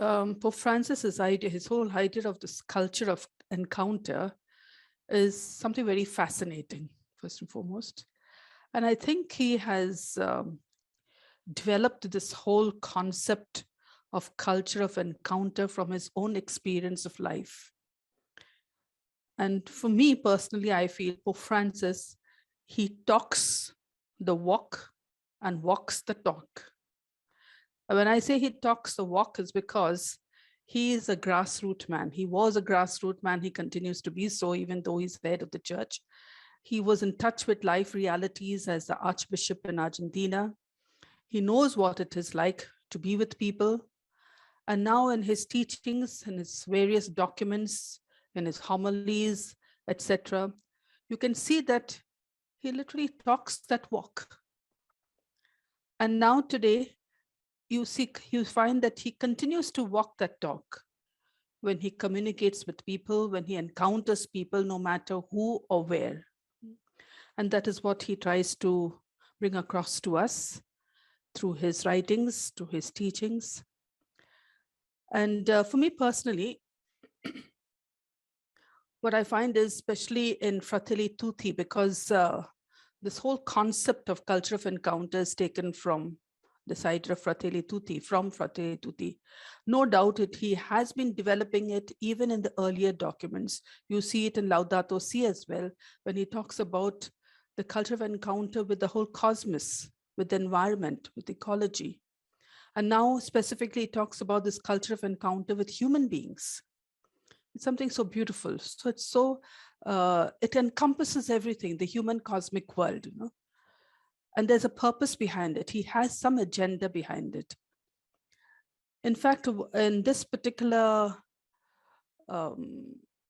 Pope Francis's idea, his whole idea of this culture of encounter is something very fascinating, first and foremost. And I think he has developed this whole concept of culture of encounter from his own experience of life. And for me personally, I feel Pope Francis, he talks the walk and walks the talk. When I say he talks the walk, is because he is a grassroots man. He was a grassroots man. He continues to be so, even though he's the head of the church. He was in touch with life realities as the Archbishop in Argentina. He knows what it is like to be with people. And now in his teachings, in his various documents, in his homilies, etc., you can see that he literally talks that walk. And now today, you find that he continues to walk that talk when he communicates with people, when he encounters people, no matter who or where. And that is what he tries to bring across to us through his writings, through his teachings. And for me personally, what I find is, especially in Fratelli Tutti, because this whole concept of culture of encounter is taken from this idea of Fratelli Tutti, from Fratelli Tutti. No doubt he has been developing it even in the earlier documents. You see it in Laudato Si as well, when he talks about the culture of encounter with the whole cosmos, with the environment, with ecology. And now specifically he talks about this culture of encounter with human beings. It's something so beautiful. So it's so, it encompasses everything, the human cosmic world, you know. And there's a purpose behind it. He has some agenda behind it. In fact, in this particular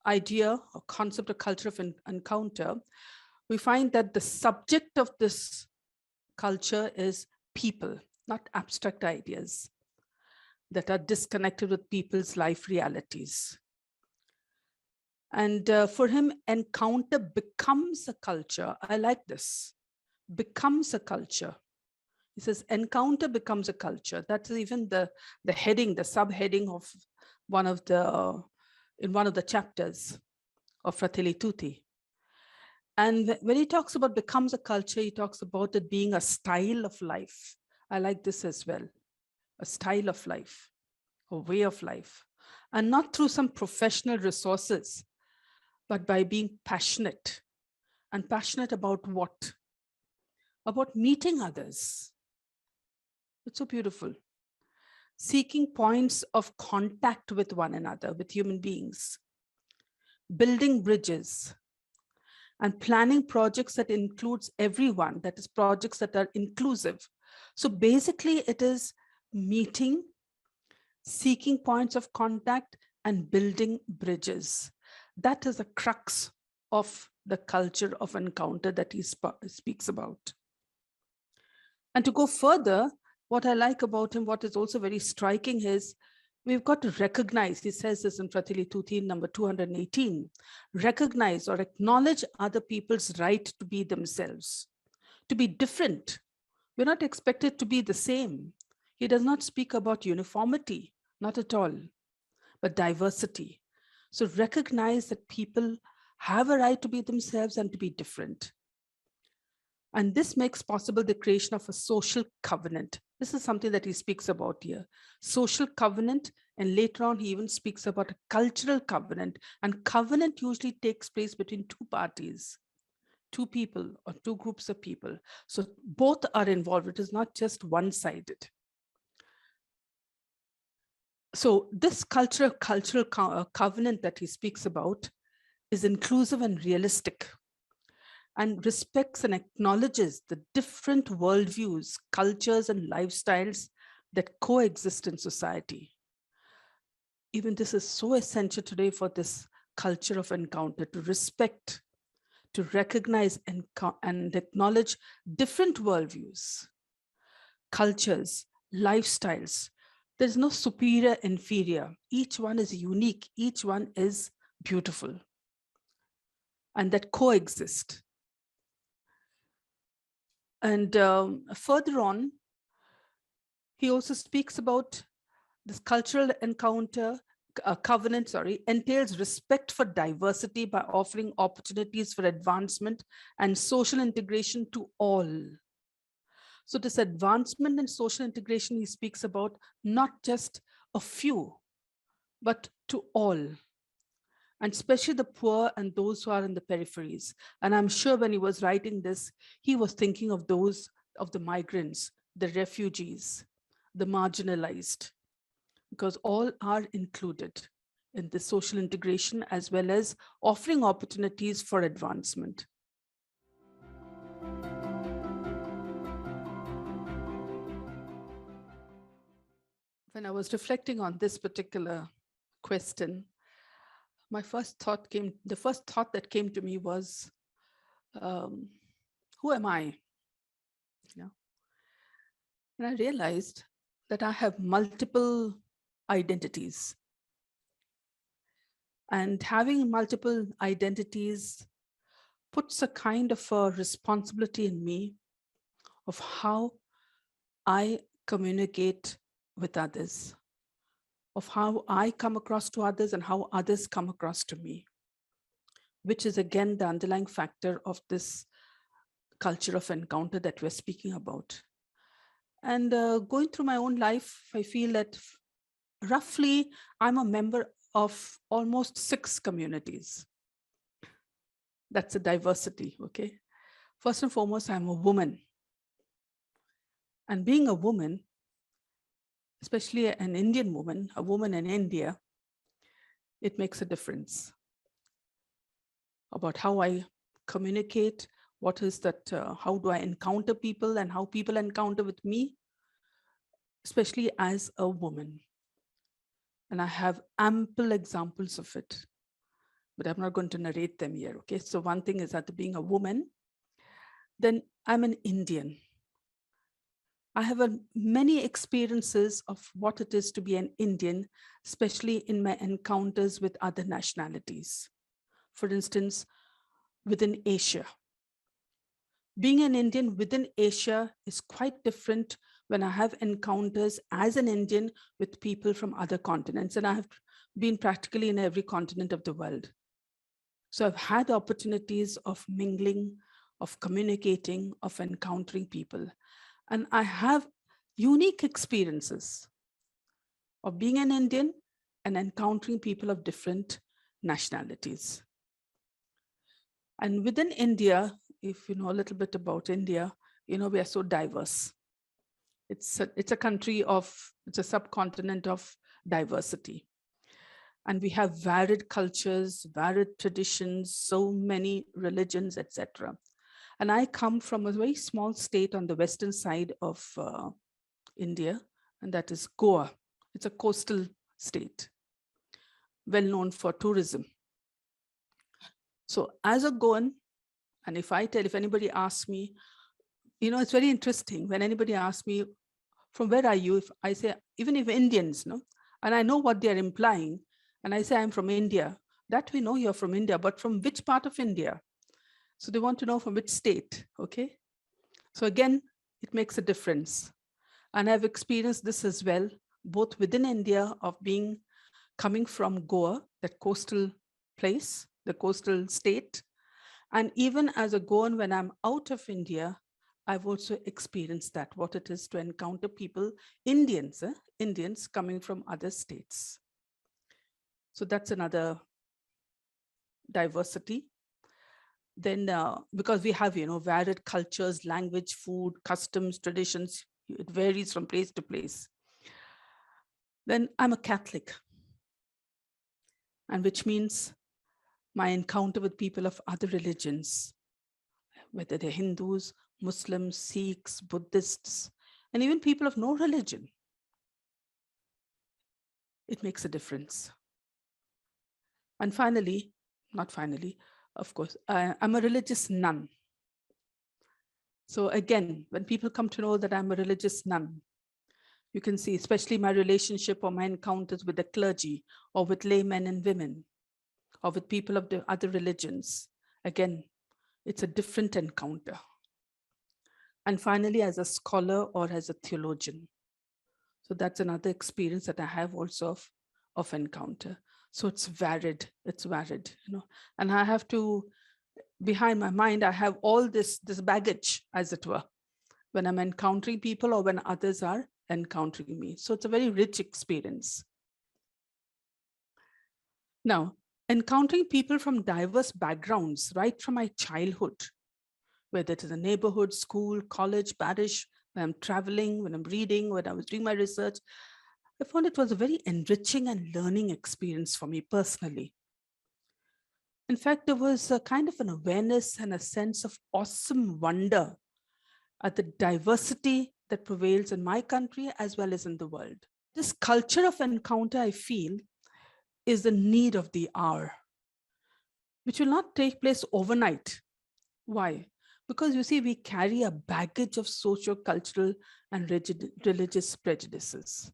idea or concept of culture of encounter, we find that the subject of this culture is people, not abstract ideas that are disconnected with people's life realities. And for him, encounter becomes a culture. I like this. Becomes a culture. He says encounter becomes a culture. That's even the heading, the subheading of one of the chapters of Fratelli Tutti. And when he talks about becomes a culture, he talks about it being a style of life. I like this as well. A style of life, a way of life, and not through some professional resources, but by being passionate. And passionate about what? About meeting others. It's so beautiful. Seeking points of contact with one another, with human beings. Building bridges. And planning projects that includes everyone, that is projects that are inclusive. So basically it is meeting, seeking points of contact, and building bridges. That is the crux of the culture of encounter that he speaks about. And to go further, what I like about him, what is also very striking is, we've got to recognize, he says this in Fratelli Tutti number 218, recognize or acknowledge other people's right to be themselves, to be different. We're not expected to be the same. He does not speak about uniformity, not at all, but diversity. So recognize that people have a right to be themselves and to be different. And this makes possible the creation of a social covenant. This is something that he speaks about here. Social covenant, and later on he even speaks about a cultural covenant. And covenant usually takes place between two parties, two people or two groups of people. So both are involved. It is not just one-sided. So this cultural covenant that he speaks about is inclusive and realistic, and respects and acknowledges the different worldviews, cultures, and lifestyles that coexist in society. Even this is so essential today for this culture of encounter, to respect, to recognize and acknowledge different worldviews, cultures, lifestyles. There's no superior, inferior. Each one is unique. Each one is beautiful, and that coexist. And further on, he also speaks about This cultural encounter, covenant, entails respect for diversity by offering opportunities for advancement and social integration to all. So this advancement and social integration he speaks about, not just a few, but to all, and especially the poor and those who are in the peripheries. And I'm sure when he was writing this, he was thinking of those, of the migrants, the refugees, the marginalized, because all are included in the social integration as well as offering opportunities for advancement. When I was reflecting on this particular question, the first thought that came to me was, who am I? And I realized that I have multiple identities. And having multiple identities puts a kind of a responsibility in me of how I communicate with others, of how I come across to others and how others come across to me, which is again the underlying factor of this culture of encounter that we're speaking about. And going through my own life, I feel that roughly I'm a member of almost 6 communities. That's a diversity, okay? First and foremost, I'm a woman. And being a woman, especially an Indian woman, a woman in India, it makes a difference about how I communicate, what is that, how do I encounter people and how people encounter with me, especially as a woman. And I have ample examples of it, but I'm not going to narrate them here, okay? So one thing is that being a woman, then I'm an Indian. I have many experiences of what it is to be an Indian, especially in my encounters with other nationalities. For instance, within Asia. Being an Indian within Asia is quite different when I have encounters as an Indian with people from other continents. And I have been practically in every continent of the world. So I've had opportunities of mingling, of communicating, of encountering people. And I have unique experiences of being an Indian and encountering people of different nationalities. And within India, if you know a little bit about India, you know, we are so diverse. It's a country of, it's a subcontinent of diversity. And we have varied cultures, varied traditions, so many religions, etc. And I come from a very small state on the western side of India, and that is Goa. It's a coastal state, well known for tourism. So as a Goan, and if anybody asks me, you know, it's very interesting when anybody asks me, from where are you? If I say, even if Indians, no, and I know what they're implying, and I say I'm from India, that we know you're from India, but from which part of India? So they want to know from which state, okay? So again, it makes a difference. And I've experienced this as well, both within India of coming from Goa, that coastal place, the coastal state, and even as a Goan, when I'm out of India, I've also experienced that, what it is to encounter people, Indians coming from other states. So that's another diversity. Then because we have, you know, varied cultures, language, food, customs, traditions, it varies from place to place. Then I'm a Catholic, and which means my encounter with people of other religions, whether they're Hindus, Muslims, Sikhs, Buddhists, and even people of no religion, it makes a difference. And finally, not finally, of course, I'm a religious nun. So again, when people come to know that I'm a religious nun, you can see, especially my relationship or my encounters with the clergy or with laymen and women or with people of the other religions. Again, it's a different encounter. And finally, as a scholar or as a theologian. So that's another experience that I have also of encounter. So it's varied, and I have to, behind my mind, I have all this baggage, as it were, when I'm encountering people or when others are encountering me. So it's a very rich experience. Now, encountering people from diverse backgrounds right from my childhood, whether it is a neighborhood, school, college, parish, when I'm traveling, when I'm reading, when I was doing my research, I found it was a very enriching and learning experience for me personally. In fact, there was a kind of an awareness and a sense of awesome wonder at the diversity that prevails in my country as well as in the world. This culture of encounter, I feel, is the need of the hour, which will not take place overnight. Why? Because you see, we carry a baggage of socio-cultural and religious prejudices.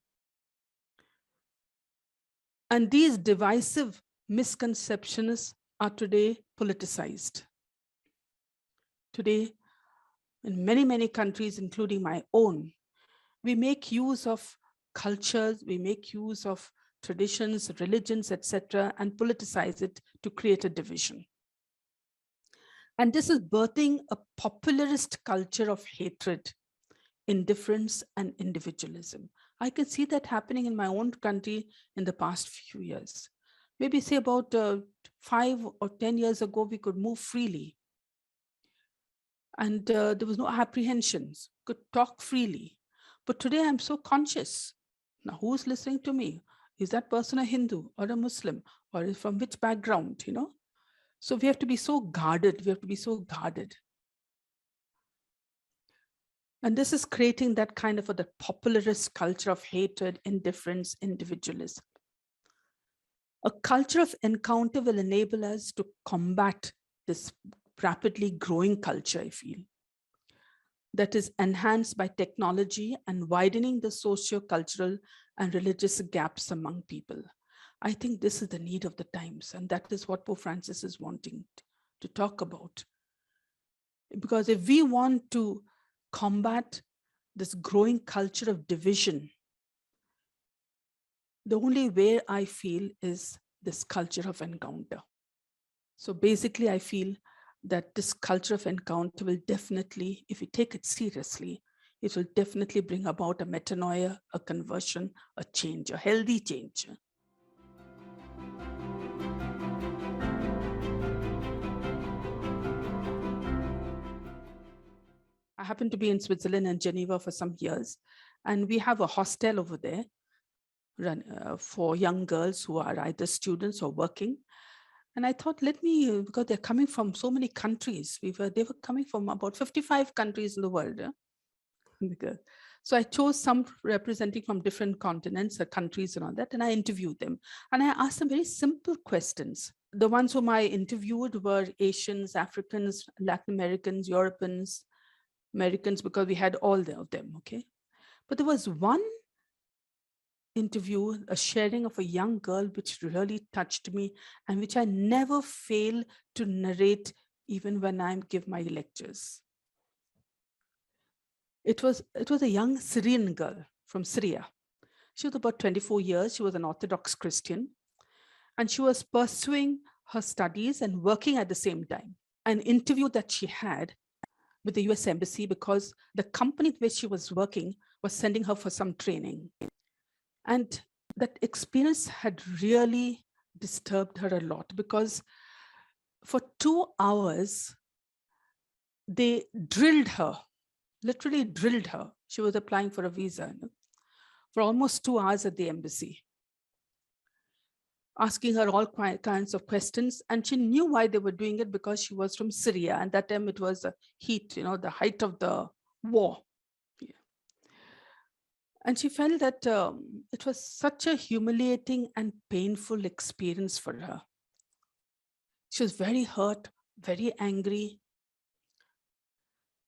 And these divisive misconceptions are today politicized. Today, in many, many countries, including my own, we make use of cultures, we make use of traditions, religions, etc., and politicize it to create a division. And this is birthing a popularist culture of hatred, indifference, and individualism. I can see that happening in my own country in the past few years. Maybe say about 5 or 10 years ago, we could move freely. And there was no apprehensions, could talk freely. But today I'm so conscious. Now, who's listening to me? Is that person a Hindu or a Muslim, or is from which background, So we have to be so guarded. We have to be so guarded. And this is creating that kind of the popularist culture of hatred, indifference, individualism. A culture of encounter will enable us to combat this rapidly growing culture, I feel, that is enhanced by technology and widening the socio-cultural and religious gaps among people. I think this is the need of the times, and that is what Pope Francis is wanting to talk about. Because if we want to combat this growing culture of division, the only way I feel is this culture of encounter. So basically, I feel that this culture of encounter will definitely, if we take it seriously, it will definitely bring about a metanoia, a conversion, a change, a healthy change. I happen to be in Switzerland and Geneva for some years, and we have a hostel over there for young girls who are either students or working. And I thought, because they're coming from so many countries, they were coming from about 55 countries in the world. So I chose some representing from different continents or countries and all that, and I interviewed them. And I asked them very simple questions. The ones whom I interviewed were Asians, Africans, Latin Americans, Europeans, Americans, because we had all of them, okay? But there was one interview, a sharing of a young girl, which really touched me and which I never fail to narrate even when I give my lectures. It was a young Syrian girl from Syria. She was about 24 years. She was an Orthodox Christian, and she was pursuing her studies and working at the same time. An interview that she had with the US Embassy, because the company where she was working was sending her for some training. And that experience had really disturbed her a lot, because for 2 hours, they drilled her, literally drilled her. She was applying for a visa for almost 2 hours at the embassy, asking her all kinds of questions. And she knew why they were doing it, because she was from Syria. And that time it was the heat, the height of the war. And she felt that it was such a humiliating and painful experience for her. She was very hurt, very angry.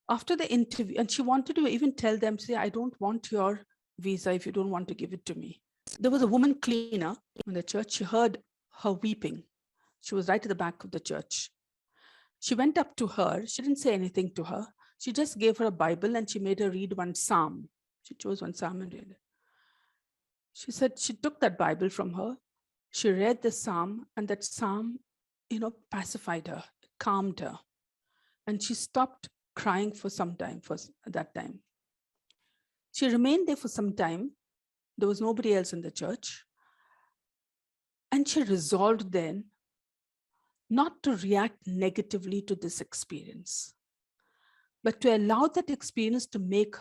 After the interview, and she wanted to even tell them, say, I don't want your visa if you don't want to give it to me. There was a woman cleaner in the church. She heard her weeping. She was right at the back of the church. She went up to her. She didn't say anything to her. She just gave her a Bible and she made her read one psalm. She chose one psalm and read it. She said she took that Bible from her. She read the psalm, and that psalm, pacified her, calmed her. And she stopped crying for some time, for that time. She remained there for some time. There was nobody else in the church. And she resolved then not to react negatively to this experience, but to allow that experience to make,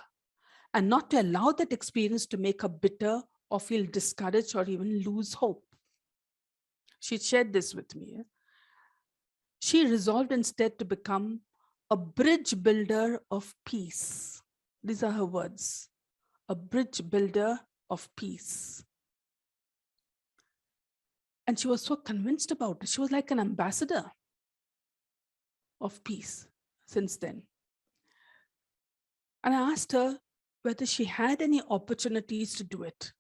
and not to allow that experience to make her bitter or feel discouraged or even lose hope. She shared this with me. She resolved instead to become a bridge builder of peace. These are her words, a bridge builder of peace. And she was so convinced about it. She was like an ambassador of peace since then. And I asked her whether she had any opportunities to do it.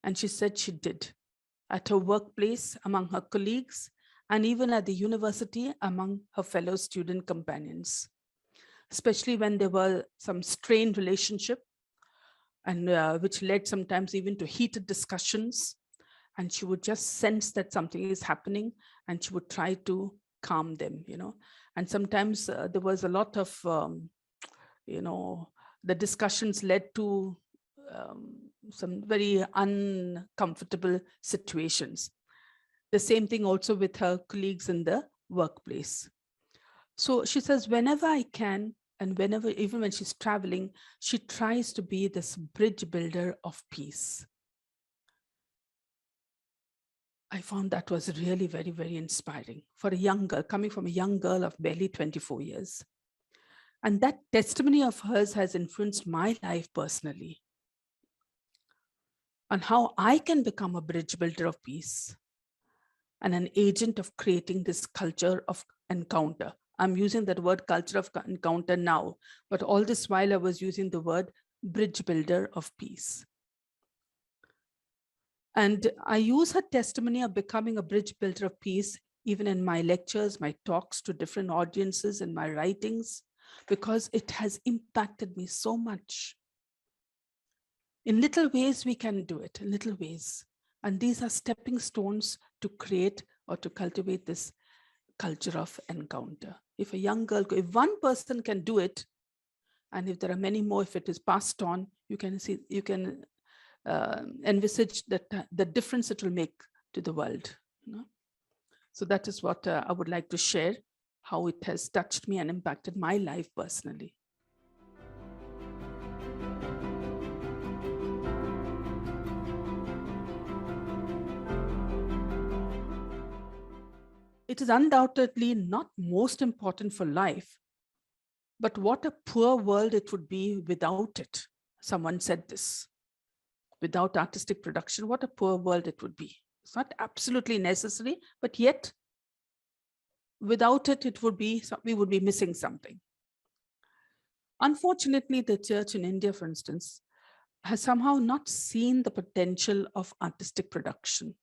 And she said she did, at her workplace, among her colleagues, and even at the university among her fellow student companions, especially when there were some strained relationship, and which led sometimes even to heated discussions. And she would just sense that something is happening, and she would try to calm them, And sometimes there was a lot of, the discussions led to some very uncomfortable situations. The same thing also with her colleagues in the workplace. So she says, whenever I can, and whenever, even when she's traveling, she tries to be this bridge builder of peace. I found that was really very, very inspiring for a young girl, coming from a young girl of barely 24 years. And that testimony of hers has influenced my life personally on how I can become a bridge builder of peace and an agent of creating this culture of encounter. I'm using that word culture of encounter now, but all this while I was using the word bridge builder of peace. And I use her testimony of becoming a bridge builder of peace even in my lectures, my talks to different audiences, and my writings, because it has impacted me so much. In little ways, we can do it, in little ways. And these are stepping stones to create or to cultivate this culture of encounter. If a young girl, if one person can do it, and if there are many more, if it is passed on, you can see, you can envisage that the difference it will make to the world. So that is what I would like to share, how it has touched me and impacted my life personally. It is undoubtedly not most important for life, but what a poor world it would be without it. Someone said this. Without artistic production, what a poor world it would be. It's not absolutely necessary, but yet without it, it would be, we would be missing something. Unfortunately, the church in India, for instance, has somehow not seen the potential of artistic production,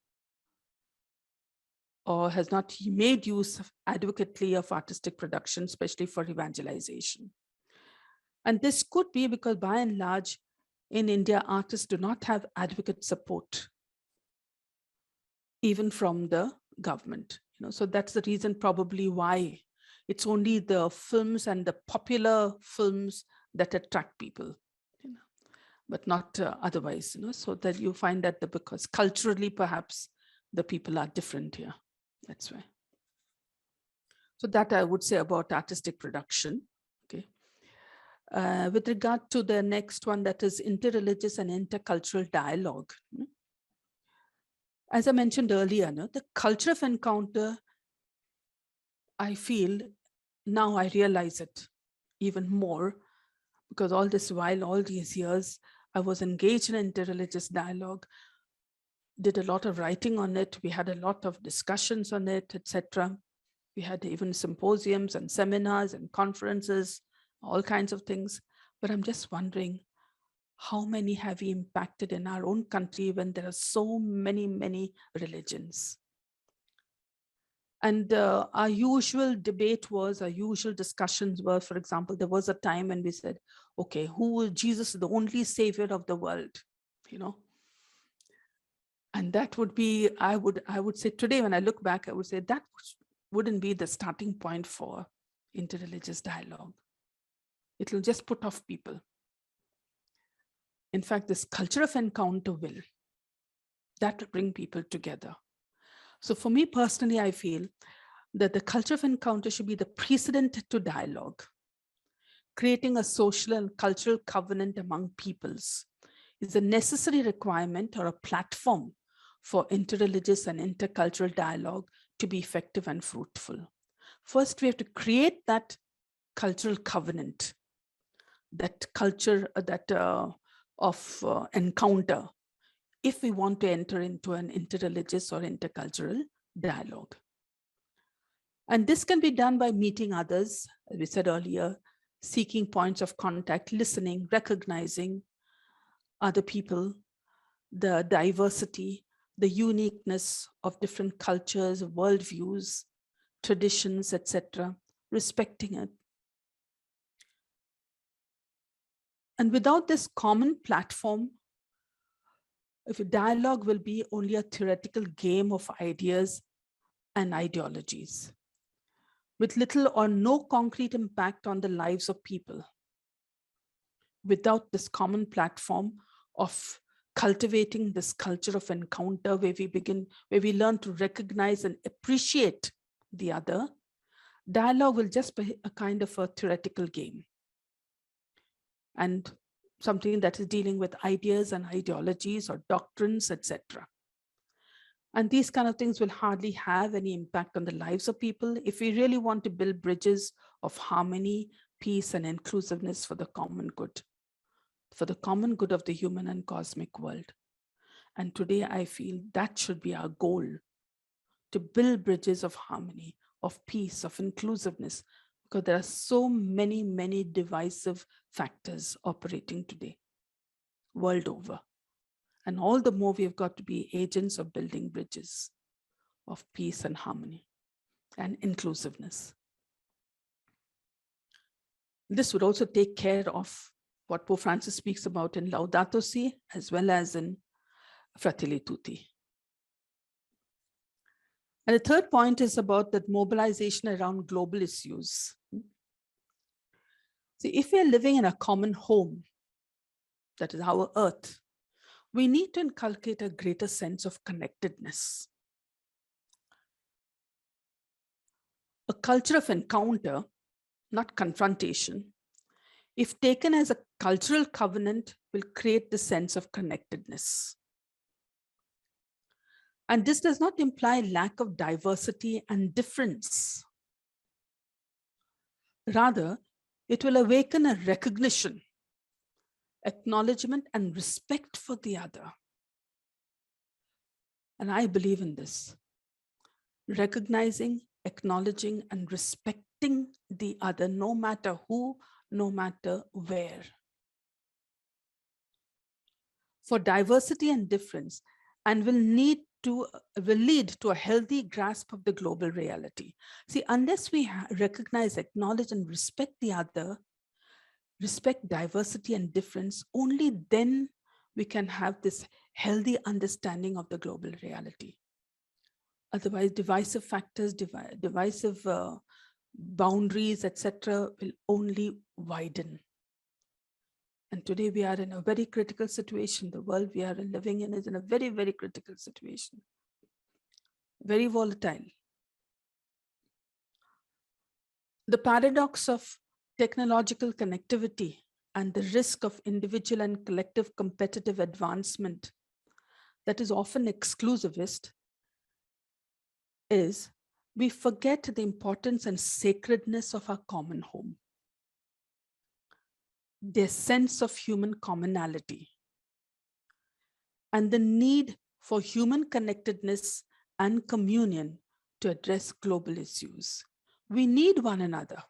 or has not made use adequately of artistic production, especially for evangelization. And this could be because by and large, in India, artists do not have adequate support, even from the government. So that's the reason probably why it's only the films and the popular films that attract people, but not otherwise. So that you find that because culturally, perhaps the people are different here. That's why. So that I would say about artistic production. Okay. With regard to the next one, that is interreligious and intercultural dialogue. As I mentioned earlier, the culture of encounter, I feel now I realize it even more, because all this while, all these years, I was engaged in interreligious dialogue, did a lot of writing on it. We had a lot of discussions on it, etc. We had even symposiums and seminars and conferences, all kinds of things. But I'm just wondering, how many have we impacted in our own country when there are so many, many religions? And our usual debate was, our usual discussions were, for example, there was a time when we said, okay, Jesus is the only savior of the world, And that would be, I would say today, when I look back, I would say that wouldn't be the starting point for interreligious dialogue. It will just put off people. In fact, this culture of encounter will bring people together. So for me personally, I feel that the culture of encounter should be the precedent to dialogue. Creating a social and cultural covenant among peoples is a necessary requirement or a platform for interreligious and intercultural dialogue to be effective and fruitful. First, we have to create that cultural covenant, that culture of encounter, if we want to enter into an interreligious or intercultural dialogue. And this can be done by meeting others, as we said earlier, seeking points of contact, listening, recognizing other people, the diversity, the uniqueness of different cultures, worldviews, traditions, etc., respecting it. And without this common platform, if a dialogue will be only a theoretical game of ideas and ideologies, with little or no concrete impact on the lives of people. Without this common platform of cultivating this culture of encounter, where we learn to recognize and appreciate the other, dialogue will just be a kind of a theoretical game, and something that is dealing with ideas and ideologies or doctrines, etc. And these kind of things will hardly have any impact on the lives of people if we really want to build bridges of harmony, peace, and inclusiveness for the common good of the human and cosmic world. And today I feel that should be our goal, to build bridges of harmony, of peace, of inclusiveness, because there are so many, many divisive factors operating today, world over. And all the more we've got to be agents of building bridges of peace and harmony and inclusiveness. This would also take care of what Pope Francis speaks about in Laudato Si, as well as in Fratelli Tutti. And the third point is about that mobilization around global issues. See, if we are living in a common home, that is our earth, we need to inculcate a greater sense of connectedness. A culture of encounter, not confrontation, if taken as a cultural covenant, will create the sense of connectedness. And this does not imply lack of diversity and difference. Rather, it will awaken a recognition, acknowledgement, and respect for the other. And I believe in this. Recognizing, acknowledging, and respecting the other, no matter who, no matter where. For diversity and difference, and will lead to a healthy grasp of the global reality. See, unless we recognize, acknowledge, and respect the other, respect diversity and difference, only then we can have this healthy understanding of the global reality. Otherwise, divisive factors, divisive boundaries, etc., will only widen. And today we are in a very critical situation. The world we are living in is in a very, very critical situation. Very volatile. The paradox of technological connectivity and the risk of individual and collective competitive advancement that is often exclusivist is we forget the importance and sacredness of our common home. Their sense of human commonality and the need for human connectedness and communion to address global issues. We need one another.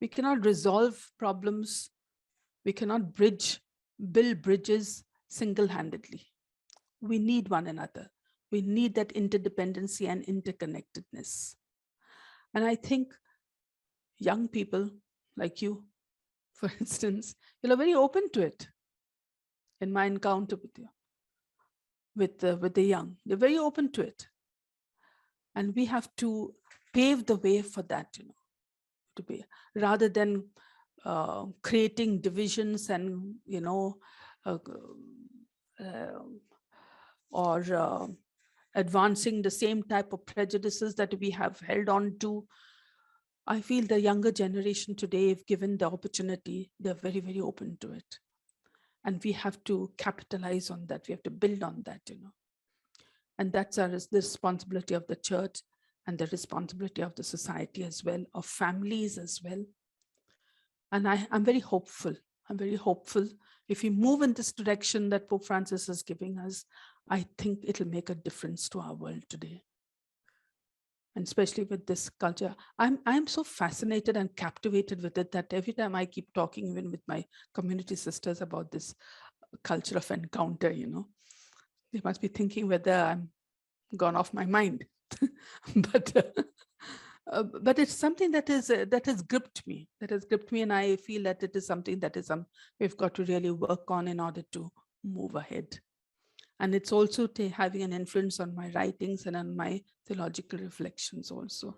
We cannot resolve problems. We cannot build bridges single-handedly. We need one another. We need that interdependency and interconnectedness. And I think young people like you, for instance, you're very open to it in my encounter with you. with the young. They're very open to it. And we have to pave the way for that, to be, rather than creating divisions and, or advancing the same type of prejudices that we have held on to. I feel the younger generation today, if given the opportunity, they're very, very open to it. And we have to capitalize on that. We have to build on that, And that's the responsibility of the church and the responsibility of the society as well, of families as well. And I'm very hopeful. I'm very hopeful. If we move in this direction that Pope Francis is giving us, I think it'll make a difference to our world today. And especially with this culture, I'm so fascinated and captivated with it that every time I keep talking, even with my community sisters, about this culture of encounter, they must be thinking whether I'm gone off my mind. But it's something that has gripped me. That has gripped me, and I feel that it is something that is we've got to really work on in order to move ahead. And it's also having an influence on my writings and on my theological reflections also.